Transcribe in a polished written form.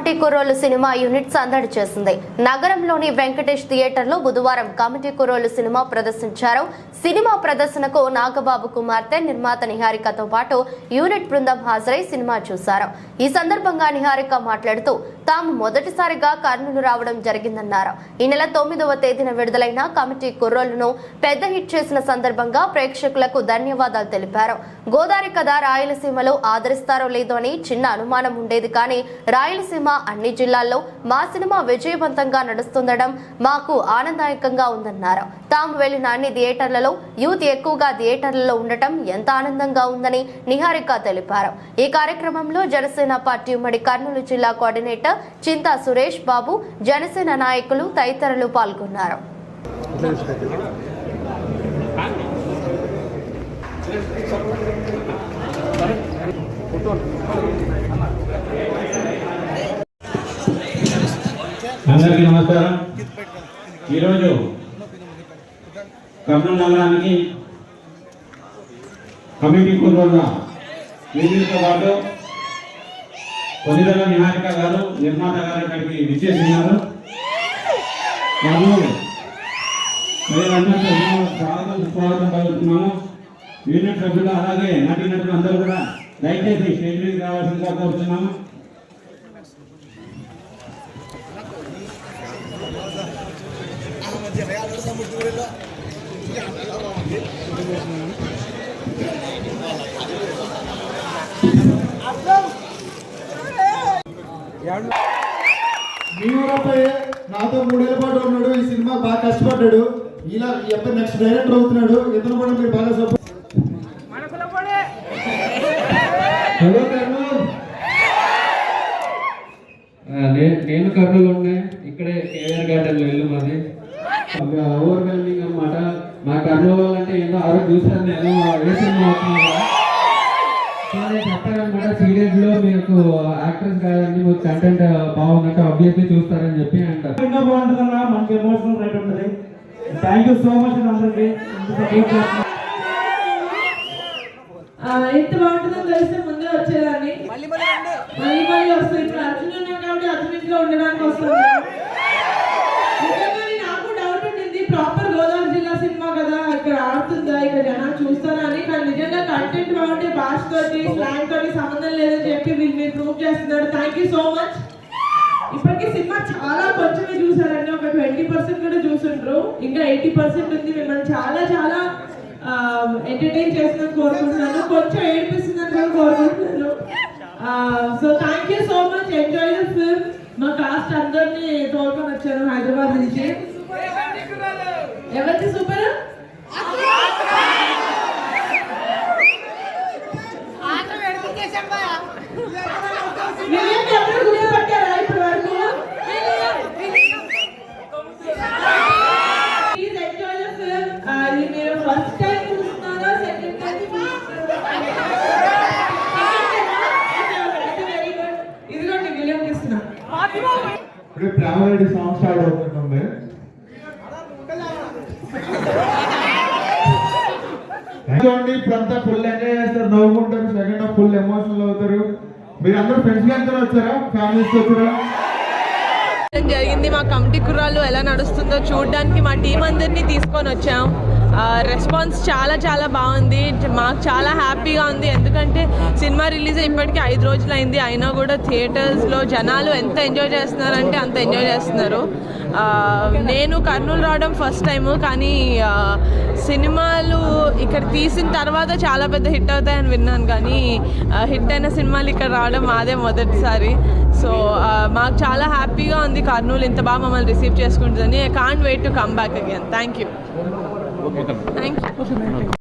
Committee కుర్రోలు cinema unit సందడి చేసింది. నగరంలోని వెంకటేష్ థియేటర్లో బుధవారం కమిటీ కుర్రోలు సినిమా ప్రదర్శించారు. సినిమా ప్రదర్శనకు నాగబాబు కుమార్తె నిర్మాత నిహారికతో పాటు యూనిట్ బృందం హాజరై సినిమా చూశారు. ఈ సందర్భంగా నిహారిక మాట్లాడుతూ తాము మొదటిసారిగా కర్నూలు రావడం జరిగిందన్నారు. ఈ నెల 9వ తేదీన విడుదలైన కమిటీ కుర్రోలును పెద్ద హిట్ చేసిన సందర్భంగా ప్రేక్షకులకు ధన్యవాదాలు తెలిపారు. గోదావరి కథ రాయలసీమలో ఆదరిస్తారో లేదో అని చిన్న అనుమానం ఉండేది, కానీ రాయలసీమ అన్ని జిల్లాల్లో మా సినిమా విజయవంతంగా నడుస్తుండడం మాకు ఆనందదాయకంగా ఉందన్నారు. తాము వెళ్లిన అన్ని థియేటర్లలో యూత్ ఎక్కువగా థియేటర్లలో ఉండటం ఎంత ఆనందంగా ఉందని నిహారిక తెలిపారు. ఈ కార్యక్రమంలో జనసేన పార్టీ ఉమ్మడి కర్నూలు జిల్లా కోఆర్డినేటర్ చింతా సురేష్ బాబు, జనసేన నాయకులు తదితరులు పాల్గొన్నారు. అందరికీ నమస్కారం. ఈరోజు కర్నూలు నగరానికి కమిటీ కుర్రోళ్ళ యూనిట్తో పాటు కొనిదల నిహారిక గారు నిర్మాత గారు ఇక్కడికి విచ్చేస్తున్నారు. స్వాగతం పలుకుతున్నాము. యూనిట్ సభ్యులు అలాగే నటీనటులు అందరూ కూడా దయచేసి స్టేజ్ మీద కావాల్సిందిగా కోరుతున్నాము. నాతో 3 ఏళ్ల పాటు ఉన్నాడు. ఈ సినిమా బాగా కష్టపడ్డాడు. ఇలా ఎప్పుడు నెక్స్ట్ డైరెక్టర్ అవుతున్నాడు. ఇతను కూడా మీరు బాగా సపోర్ట్. నేను కర్నూలు ఉన్నాయి. ఇక్కడే కేఆర్ గార్డెన్ లో ఇల్లు మాది. ఓవర్వెల్మింగ్ అనమాట. మా కర్నూలు అంటే ఏదో ఆ రోజు చూసాను నేను ఏ సినిమా అవుతున్నా. నేను చెప్పాలన్నమాట, సీరియల్ లో మీకు యాక్టర్స్ కాదండి, మీకు కంటెంట్ బాగుందంటే ఆబ్వియస్లీ చూస్తారని చెప్పి అంటారు. ఇంకా బాగుంటుందన్నా, మనకి ఎమోషనల్ రైట్ ఉంటుంది. థ్యాంక్ యూ సో మచ్ అందరికి. ఎంత బాగుంటుందో తెలిస్తే ముందే వచ్చేదాన్ని. మళ్ళీ వస్తుంది. ఇప్పుడు అర్జున్ ఉన్నాం కాబట్టి అర్జున్ ఇంట్లో ఉండడానికి వస్తుంది. నాకు డౌట్ ఉంటుంది, ప్రాపర్ గోదావరి జిల్లా సినిమా కదా, ఇక్కడ ఆడుతుందా, ఇక్కడ జనాలు చూస్తారా అని. కానీ నిజంగా కంటెంట్ బాగుంటే భాషతోటి స్లాంగ్ తోటి సంబంధం లేదని చెప్పి మీరు ప్రూవ్ చేస్తున్నారు. Thank you so much. ఇప్పటికీ సినిమా చాలా కొంచెమే చూసారండి, ఒక 20% కూడా చూసుంటారు. ఇంకా 80% ఉంది. మిమ్మల్ని చాలా చాలా ఎంటర్టైన్ చేస్తుందని కోరుకుంటున్నాను. కొంచెం ఏడిపిస్తుందని కూడా కోరుకుంటున్నాను. So thank you so much. Enjoy the film. మా కాస్ట్ అందరినీ తోలుకొని వచ్చారు హైదరాబాద్ నుంచి. ఎవరికి సూపర్? గుర్తుపట్టారా ఇప్పటి వరకు? Please enjoy the film. ఇది మీరు ఫస్ట్ టైం చూస్తున్నారా, సెకండ్ టైం చూస్తున్నారా? Very good. ఇదిగోండి విలియం ఇస్తున్నా. ఇప్పుడు ప్రేమరెడ్డి సాంగ్ స్టార్ట్ అవుతుంది. ఇప్పుడంతా ఫుల్ ఎంజాయ్ చేస్తారు, నవ్వుకుంటారు. సెకండ్ హాఫ్ ఫుల్ ఎమోషనల్ అవుతారు. మీరు అందరూ ఫ్రెండ్స్ గా వచ్చారా, ఫ్యామిలీస్ వచ్చారా? జరిగింది. మా కమిటీ కుర్రాళ్ళు ఎలా నడుస్తుందో చూడడానికి మా టీం అందరినీ తీసుకొని వచ్చాం. రెస్పాన్స్ చాలా చాలా బాగుంది. మాకు చాలా హ్యాపీగా ఉంది. ఎందుకంటే సినిమా రిలీజ్ ఇప్పటికీ 5 రోజులు అయింది. అయినా కూడా థియేటర్స్లో జనాలు ఎంత ఎంజాయ్ చేస్తున్నారంటే అంత ఎంజాయ్ చేస్తున్నారు. నేను కర్నూలు రావడం ఫస్ట్ టైము, కానీ సినిమాలు ఇక్కడ తీసిన తర్వాత చాలా పెద్ద హిట్ అవుతాయని విన్నాను, కానీ హిట్ అయిన సినిమాలు ఇక్కడ రావడం మాదే మొదటిసారి. సో మాకు చాలా హ్యాపీగా ఉంది. కర్నూలు ఇంత బాగా మమ్మల్ని రిసీవ్ చేసుకుంటుందని. I can't wait to come back again. Thank you.